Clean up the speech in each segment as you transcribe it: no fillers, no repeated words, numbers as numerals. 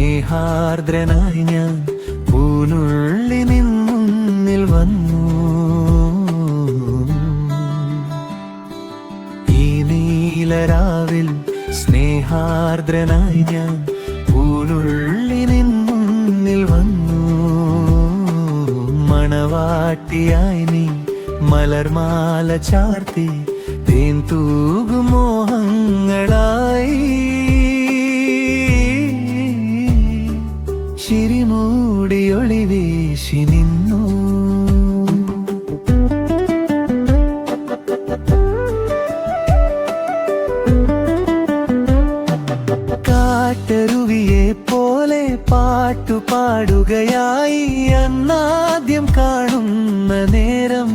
സ്നേഹാർദ്രനായി ഞാൻ പൂനുള്ളി നിന്നിൽ വന്നു. ഈ നീലരാവിൽ സ്നേഹാർദ്രനായി ഞാൻ പൂനുള്ളി നിന്നിൽ വന്നു. മണവാട്ടിയായി നീ മലർമാല ചാർത്തി തേൻ തൂകും മോഹങ്ങളായി ചിരിമൂടി ഒളി വീശി നിന്നു. കാട്ടരുവിയെ പോലെ പാട്ടുപാടുകയായി അന്നാദ്യം കാണുന്ന നേരം.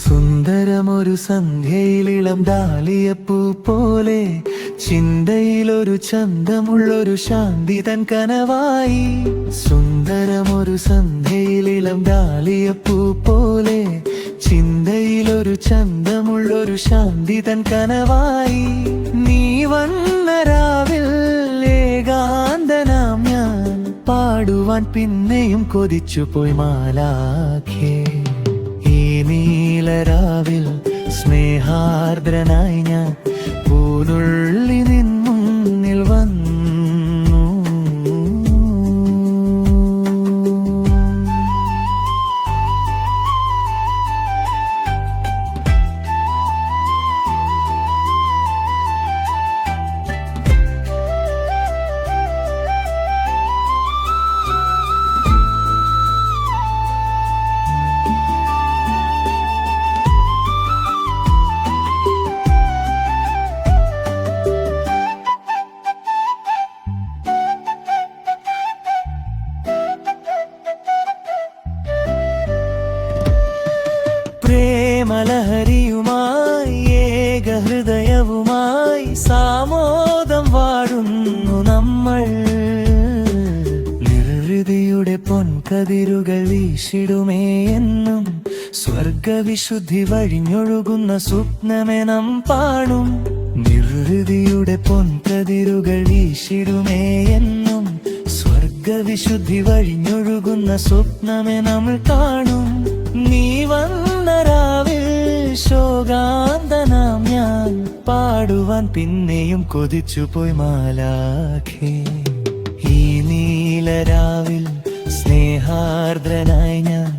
സുന്ദരമൊരു സന്ധ്യയിലിളം ഡാലിയപ്പൂ പോലെ ചിന്തയിലൊരു ചന്തമുള്ളൊരു ശാന്തി തൻ കനവായി. സുന്ദരമൊരു സന്ധ്യയിലിളം ഡാലിയപ്പൂ പോലെ ചിന്തയിലൊരു ചന്തമുള്ളൊരു ശാന്തി തൻ കനവായി. നീ വന്ന രാവിൽ ഏകാന്തനാം ഞാൻ പാടുവാൻ പിന്നെയും കൊതിച്ചുപോയി മാലാഖേ. ഈ നീലരാവിൽ സ്നേഹാർദ്രനായി ഞാൻ പൂനുള്ളി നിന്നിൽ വന്നു. പ്രേമലഹരിയുമായി ഏകഹൃദയവുമായി സാമോദം വാഴുന്നു നമ്മൾ. നിർവൃതിയുടെ പൊൻകതിരുകൾ വീശിടുമേ എന്നും സ്വർഗവിശുദ്ധി വഴിഞ്ഞൊഴുകുന്ന സ്വപ്നമേ നാം പാടും. നിർവൃതിയുടെ പൊൻകതിരുകൾ വീശിടുമേ എന്നും സ്വർഗവിശുദ്ധി വഴിഞ്ഞൊഴുകുന്ന സ്വപ്നമേ നമ്മൾ കാണും. നീ വന്ന രാവിൽ ശോകാന്തനാം ഞാൻ പാടുവാൻ പിന്നെയും കൊതിച്ചുപോയി മാലാഖേ. ഈ നീലരാവിൽ സ്നേഹാർദ്രനായി ഞാൻ